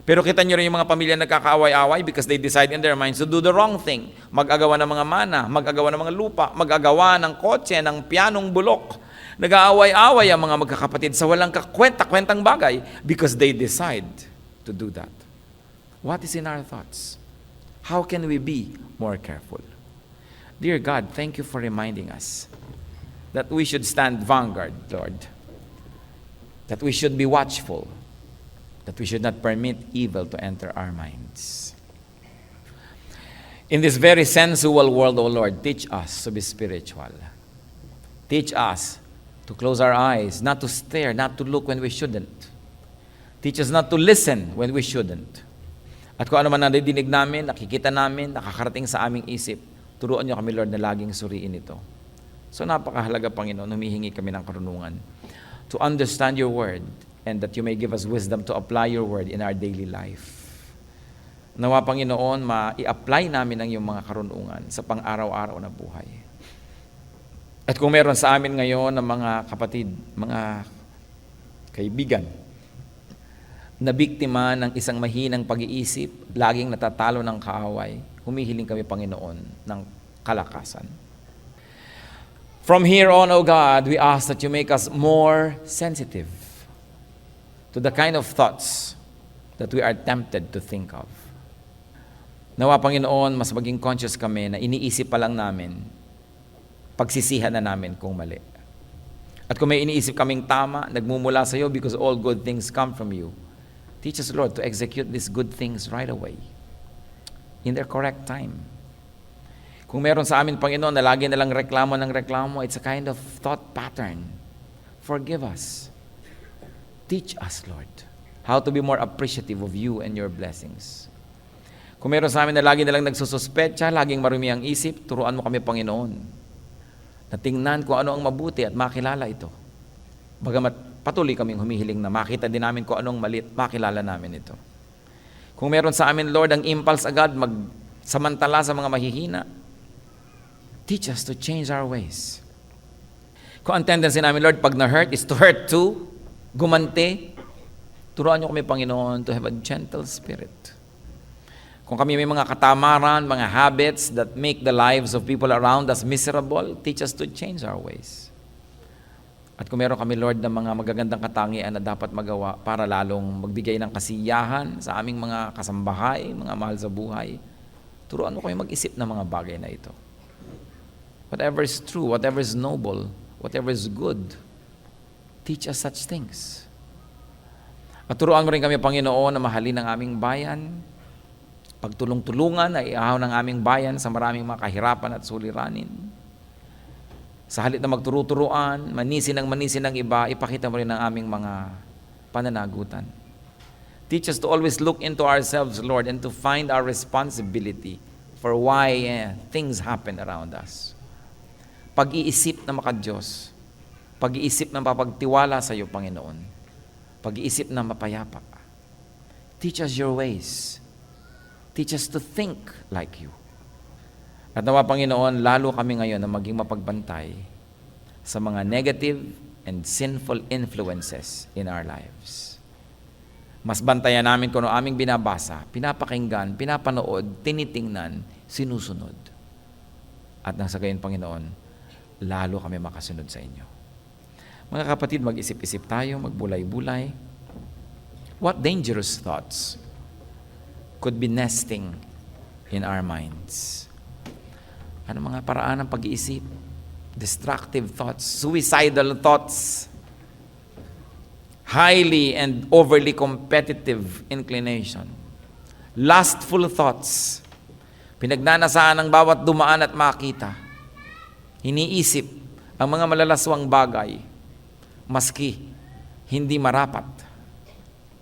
Pero kita niyo rin yung mga pamilya nagkakaaway-away because they decide in their minds to do the wrong thing. Mag-agawa ng mga mana, mag-agawa ng mga lupa, mag-agawa ng kotse, ng pianong bulok. Nag-aaway-away ang mga magkakapatid sa walang kakwenta-kwentang bagay because they decide to do that. What is in our thoughts? How can we be more careful? Dear God, thank you for reminding us that we should stand vanguard, Lord. That we should be watchful. That we should not permit evil to enter our minds. In this very sensual world, O Lord, teach us to be spiritual. Teach us to close our eyes, not to stare, not to look when we shouldn't. Teach us not to listen when we shouldn't. At kung ano man nadidinig namin, nakikita namin, nakakarating sa aming isip, turuan niyo kami, Lord, na laging suriin ito. So napakahalaga, Panginoon, humihingi kami ng karunungan to understand your word and that you may give us wisdom to apply your word in our daily life. Nawa, Panginoon, ma-i-apply namin ang iyong mga karunungan sa pang-araw-araw na buhay. At kung meron sa amin ngayon ng mga kapatid, mga kaibigan, na biktima ng isang mahinang pag-iisip, laging natatalo ng kaaway, humihiling kami, Panginoon, ng kalakasan. From here on, O God, we ask that you make us more sensitive to the kind of thoughts that we are tempted to think of. Nawa, Panginoon, mas maging conscious kami na iniisip pa lang namin, pagsisihan na namin kung mali. At kung may iniisip kaming tama, nagmumula sa iyo because all good things come from you. Teach us, Lord, to execute these good things right away, in their correct time. Kung meron sa amin, Panginoon, na lagi na lang reklamo ng reklamo, it's a kind of thought pattern. Forgive us. Teach us, Lord, how to be more appreciative of you and your blessings. Kung meron sa amin na lagi na lang nagsususpecha, laging marumi ang isip, turuan mo kami, Panginoon, na tingnan kung ano ang mabuti at makilala ito. Bagamat patuloy kaming humihiling na makita din namin kung anong malit, makilala namin ito. Kung meron sa amin, Lord, ang impulse agad magsamantala sa mga mahihina, teach us to change our ways. Kung ang tendency namin, Lord, pag na-hurt is to hurt too, gumanti, turuan niyo kami, Panginoon, to have a gentle spirit. Kung kami may mga katamaran, mga habits that make the lives of people around us miserable, teach us to change our ways. At kung meron kami, Lord, ng mga magagandang katangian na dapat magawa para lalong magbigay ng kasiyahan sa aming mga kasambahay, mga mahal sa buhay, turuan mo kami mag-isip ng mga bagay na ito. Whatever is true, whatever is noble, whatever is good, teach us such things. At turuan mo rin kami, Panginoon, na mahalin ang aming bayan, pagtulong-tulungan na iahaw ng aming bayan sa maraming mga kahirapan at suliranin. Sa halip na magturo-turuan, manisin ng iba, ipakita mo rin ang aming mga pananagutan. Teach us to always look into ourselves, Lord, and to find our responsibility for why things happen around us. Pag-iisip na maka-Diyos, pag-iisip na mapagtiwala sa iyo, Panginoon, pag-iisip na mapayapa. Teach us your ways. Teach us to think like you. At nawa, Panginoon, lalo kami ngayon na maging mapagbantay sa mga negative and sinful influences in our lives. Mas bantayan namin kung ano aming binabasa, pinapakinggan, pinapanood, tinitingnan, sinusunod. At nang sa gayon, Panginoon, lalo kami makasunod sa inyo. Mga kapatid, mag-isip-isip tayo, magbulay-bulay. What dangerous thoughts could be nesting in our minds? Ano mga paraan ng pag-iisip? Destructive thoughts, suicidal thoughts, highly and overly competitive inclination, lustful thoughts, Pinagnanasaan ng bawat dumaan at makita. Iniisip ang mga malalaswang bagay, maski hindi marapat.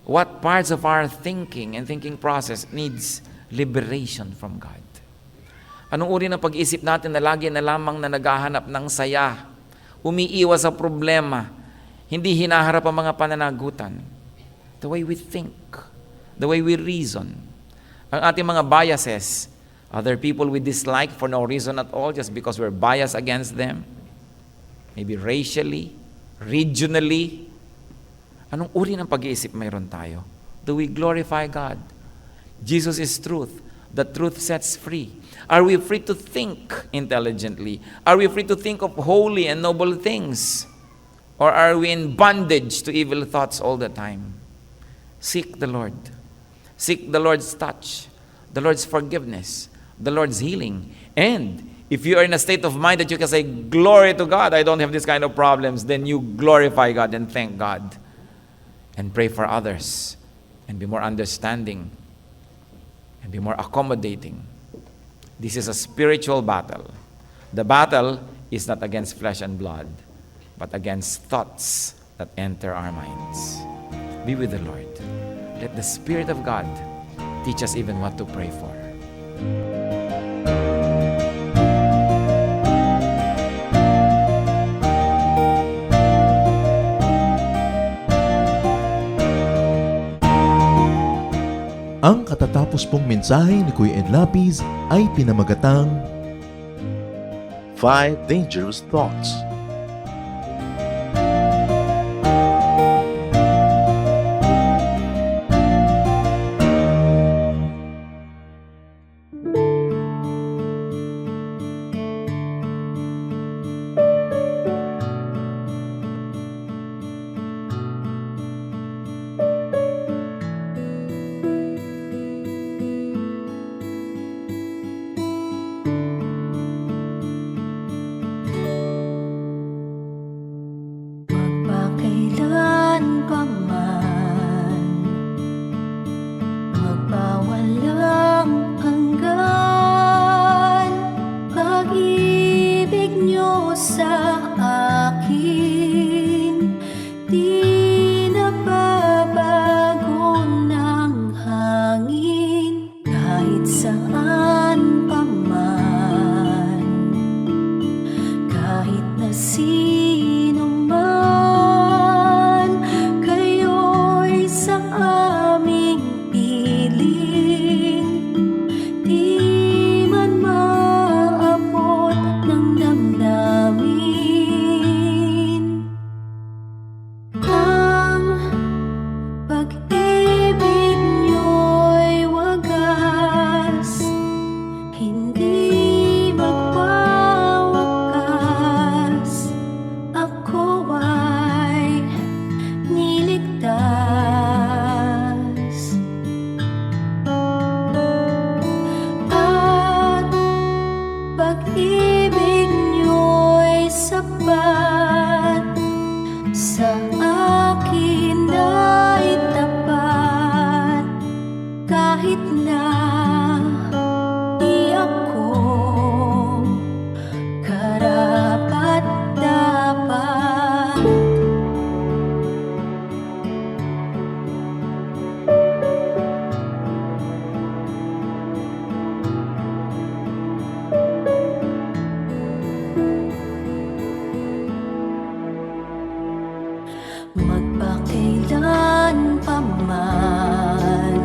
What parts of our thinking and thinking process needs liberation from God? Anong uri ng pag-iisip natin na lagi na lamang na naghahanap ng saya, umiiwas sa problema, hindi hinaharap ang mga pananagutan? The way we think, the way we reason, ang ating mga biases, other people we dislike for no reason at all just because we're biased against them, maybe racially, regionally. Anong uri ng pag-iisip mayroon tayo? Do we glorify God? Jesus is truth. The truth sets free. Are we free to think intelligently? Are we free to think of holy and noble things? Or are we in bondage to evil thoughts all the time? Seek the Lord. Seek the Lord's touch, the Lord's forgiveness, the Lord's healing. And if you are in a state of mind that you can say, glory to God, I don't have this kind of problems, then you glorify God and thank God. And pray for others. And be more understanding. And be more accommodating. This is a spiritual battle. The battle is not against flesh and blood, but against thoughts that enter our minds. Be with the Lord. Let the Spirit of God teach us even what to pray for. Ang katatapos pong mensahe ni Kuya Ed Lapiz ay pinamagatang 5 Dangerous Thoughts. Magpakailan pa man, magpawalang hanggan, pag-ibig niyo sa akin, di nababago ng hangin, kahit saan pa man, kahit na sino man, kayo'y sa aming piling, di man maabot ng damdamin. Ang pag-ibig niyo'y wagas, hindi magwawakas. Ako ay niligtas. At pag-ibig niyo'y sapat, sa akin ay tapat, kahit na di ako karapat-dapat. Magpakailan pa man,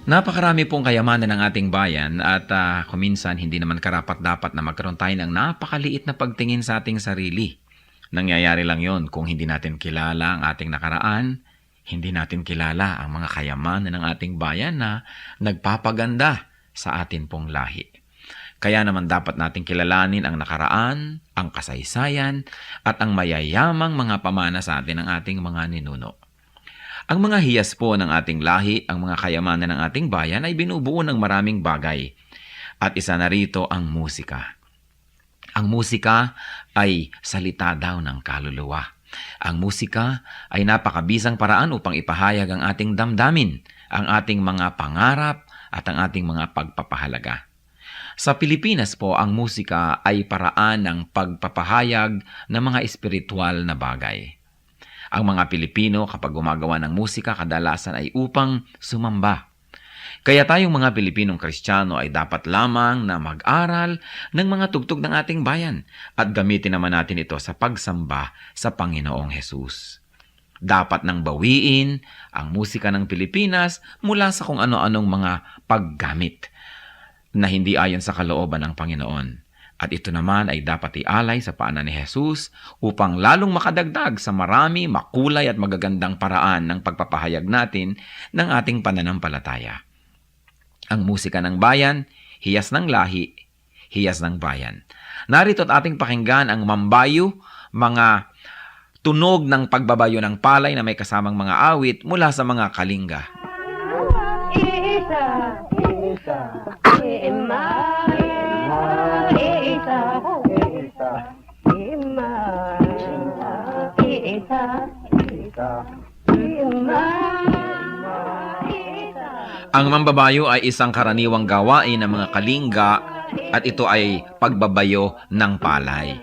Napakarami pong kayamanan ng ating bayan at kuminsan hindi naman karapat-dapat na magkaroon tayo ng napakaliit na pagtingin sa ating sarili. Nangyayari lang yon kung hindi natin kilala ang ating nakaraan, hindi natin kilala ang mga kayamanan ng ating bayan na nagpapaganda sa atin pong lahi. Kaya naman dapat natin kilalanin ang nakaraan, ang kasaysayan, at ang mayayamang mga pamana sa atin ng ating mga ninuno. Ang mga hiyas po ng ating lahi, ang mga kayamanan ng ating bayan ay binubuo ng maraming bagay. At isa na rito ang musika. Ang musika ay salita daw ng kaluluwa. Ang musika ay napakabisang paraan upang ipahayag ang ating damdamin, ang ating mga pangarap at ang ating mga pagpapahalaga. Sa Pilipinas po, ang musika ay paraan ng pagpapahayag ng mga espiritual na bagay. Ang mga Pilipino kapag gumagawa ng musika kadalasan ay upang sumamba. Kaya tayong mga Pilipinong Kristiyano ay dapat lamang na mag-aral ng mga tugtog ng ating bayan at gamitin naman natin ito sa pagsamba sa Panginoong Hesus. Dapat nang bawiin ang musika ng Pilipinas mula sa kung ano-anong mga paggamit na hindi ayon sa kalooban ng Panginoon. At ito naman ay dapat ialay sa paanan ni Jesus upang lalong makadagdag sa marami, makulay at magagandang paraan ng pagpapahayag natin ng ating pananampalataya. Ang musika ng bayan, hiyas ng lahi, hiyas ng bayan. Narito at ating pakinggan ang mambayo, mga tunog ng pagbabayo ng palay na may kasamang mga awit mula sa mga kalinga. Ang mambabayo ay isang karaniwang gawain ng mga kalinga at ito ay pagbabayo ng palay.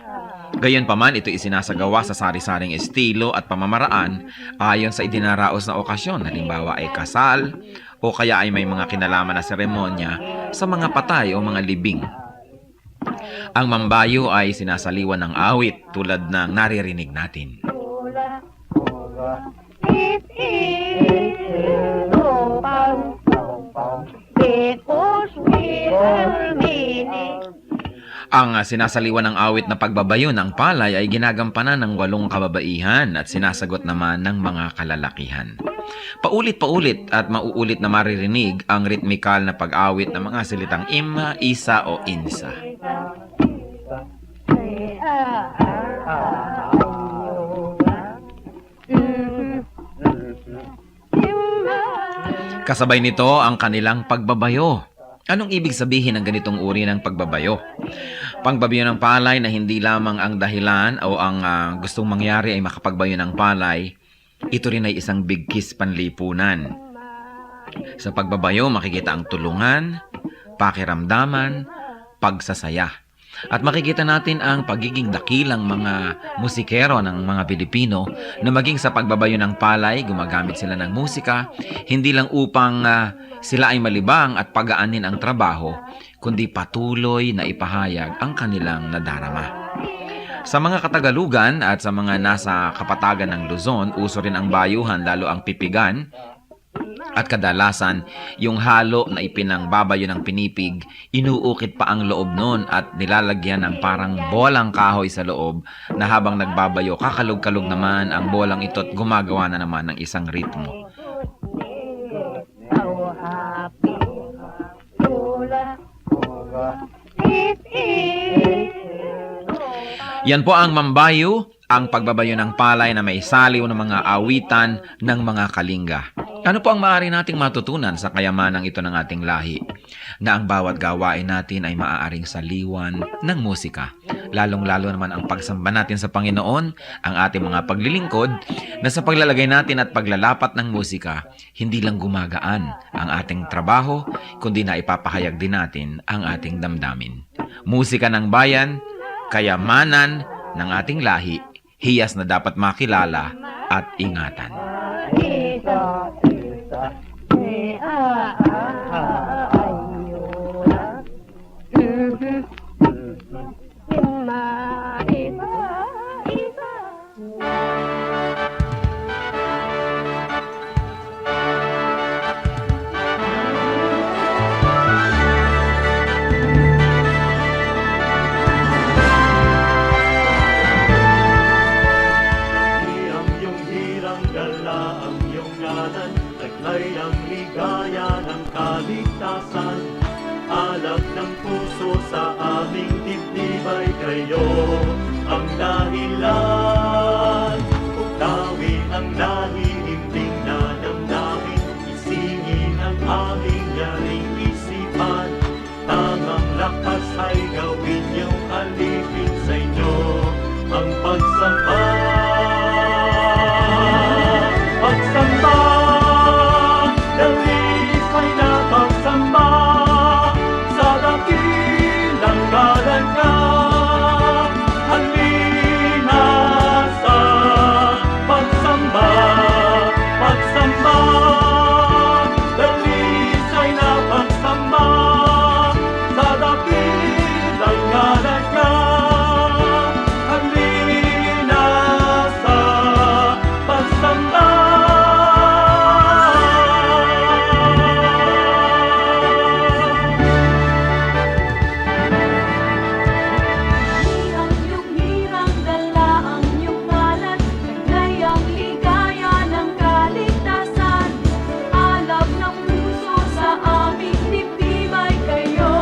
Gayunpaman, ito isinasagawa sa sari-saring estilo at pamamaraan ayon sa idinaraos na okasyon. Halimbawa ay kasal o kaya ay may mga kinalaman na seremonya sa mga patay o mga libing. Ang mambayo ay sinasaliwan ng awit tulad ng naririnig natin. Ang sinasaliwan ng awit na pagbabayo ng palay ay ginagampanan ng 8 kababaihan at sinasagot naman ng mga kalalakihan. Paulit-paulit at mauulit na maririnig ang ritmikal na pag-awit ng mga salitang ima, isa o insa. Kasabay nito ang kanilang pagbabayo. Anong ibig sabihin ng ganitong uri ng pagbabayo? Pagbabayo ng palay na hindi lamang ang dahilan o ang gustong mangyari ay makapagbayo ng palay, ito rin ay isang bigkis panlipunan. Sa pagbabayo, makikita ang tulungan, pakiramdaman, pagsasaya. At makikita natin ang pagiging dakilang mga musikero ng mga Pilipino na maging sa pagbabayo ng palay, gumagamit sila ng musika, hindi lang upang sila ay malibang at pagaanin ang trabaho, kundi patuloy na ipahayag ang kanilang nadarama. Sa mga Katagalugan at sa mga nasa kapatagan ng Luzon, uso rin ang bayuhan, lalo ang pipigan. At kadalasan, yung halo na ipinangbabayo ng pinipig, inuukit pa ang loob nun at nilalagyan ng parang bolang kahoy sa loob na habang nagbabayo, kakalog-kalog naman ang bolang ito at gumagawa na naman ng isang ritmo. Yan po ang mambayo, ang pagbabayo ng palay na may saliw ng mga awitan ng mga kalinga. Ano po ang maaari nating matutunan sa kayamanang ito ng ating lahi? Na ang bawat gawain natin ay maaaring saliwan ng musika. Lalong-lalo naman ang pagsamba natin sa Panginoon, ang ating mga paglilingkod, na sa paglalagay natin at paglalapat ng musika, hindi lang gumagaan ang ating trabaho, kundi na ipapahayag din natin ang ating damdamin. Musika ng bayan, kayamanan ng ating lahi, hiyas na dapat makilala at ingatan. alab ng puso sa aming dibdib ay kayo ang dahilan. Utawi ang nahihimbing na damdamin, isingin ang aming yaring isipan. Tangang lakas ay gawin niyong alipin sa inyo ang pagsamba. Pagsamba, dalis ay napagsamba sa dakilang ngalan niya. Halina sa pagsamba, pagsamba, dalis ay napagsamba sa dakilang ngalan niya. Halina sa pagsamba. Ang iyong hirang dala, ang iyong ngalan, taglay ang ligaya ng kaligtasan. Alab ng puso sa aming dibdib ay kayo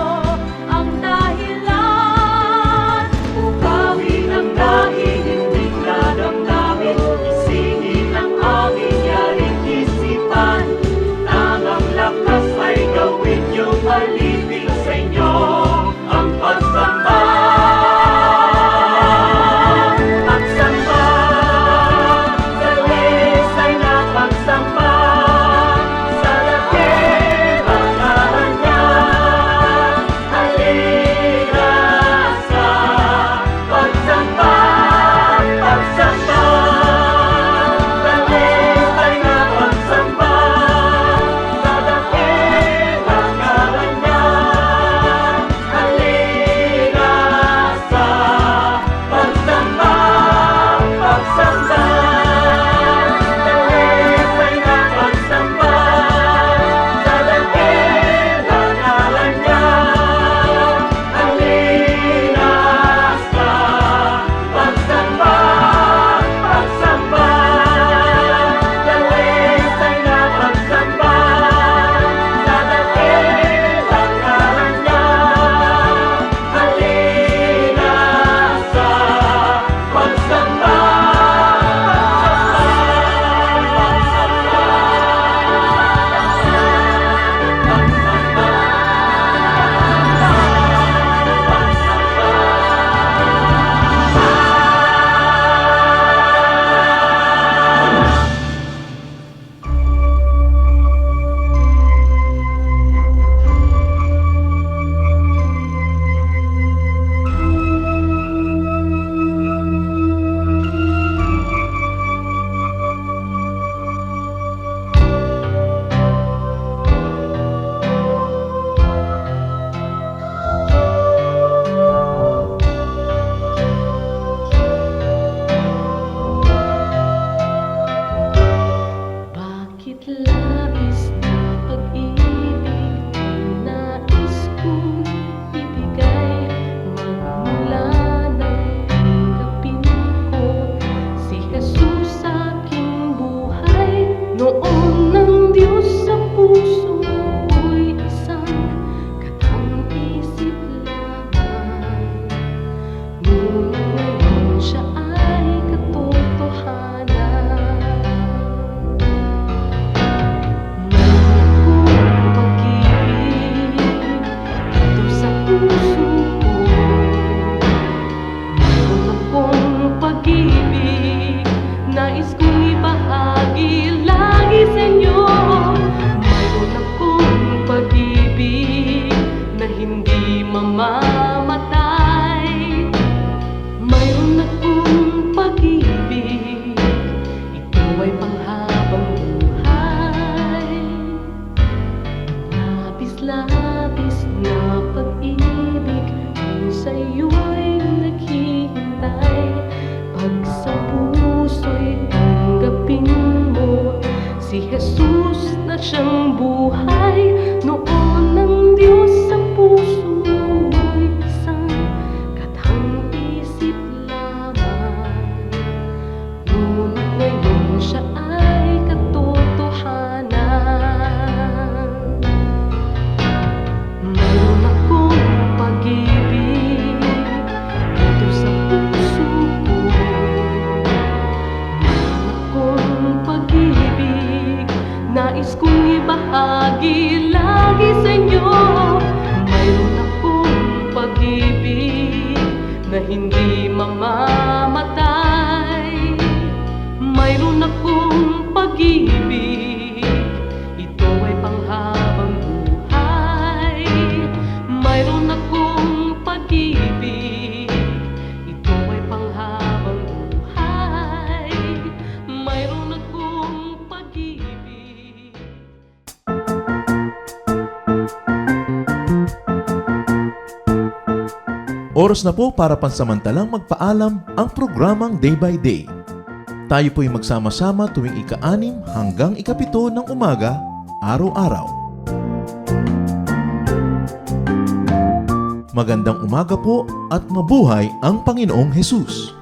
ang dahilan. Ukawi ng nahihimbing na damdamin, isingin ang aming yaring isipan. Tangang lakas ay gawin niyong alipin sa inyo ang pagsamba. Pagsamba, dalis ay napagsamba sa dakilang ngalan niya. Halina sa pagsamba, pagsamba, dalis ay napagsamba sa dakilang ngalan niya. Halina sa pagsamba, pagsamba, dalis ay napagsamba sa dakilang ngalan niya. Halina sa pagsamba, pagsamba, dalis ay napagsamba sa dakilang ngalan niya. Halina sa pagsamba, Bakit labis na pag-ibig ang nais kong ibigay? Magmula nang tanggapin ko si Jesus sa aking buhay. Noon ng Diyos sa puso ko'y isang katang-isip lamang. Ngunit ngayon siya ay katotohanan. Mayroon akong pag-ibig dito sa puso ko. Mayroon akong pag-ibig, nais kong ibahagi lagi sa inyo. Mayroon akong pag-ibig na hindi mamamatay. Mayroon akong pag-ibig, ito ay panghabang buhay. Labis-labis na pag-ibig ang sa'yo'y naghihintay. Pag sa puso'y tanggapin mo si Jesus na siyang buhay. Noon ng Diyos sa puso'y isang katang-isip lamang. Ngunit ngayon siya ay katotohanan. Mayroon Oras na po para pansamantalang magpaalam ang programang Day by Day. Tayo po'y magsama-sama tuwing ika-6 hanggang ika-7 ng umaga, araw-araw. Magandang umaga po at mabuhay ang Panginoong Hesus!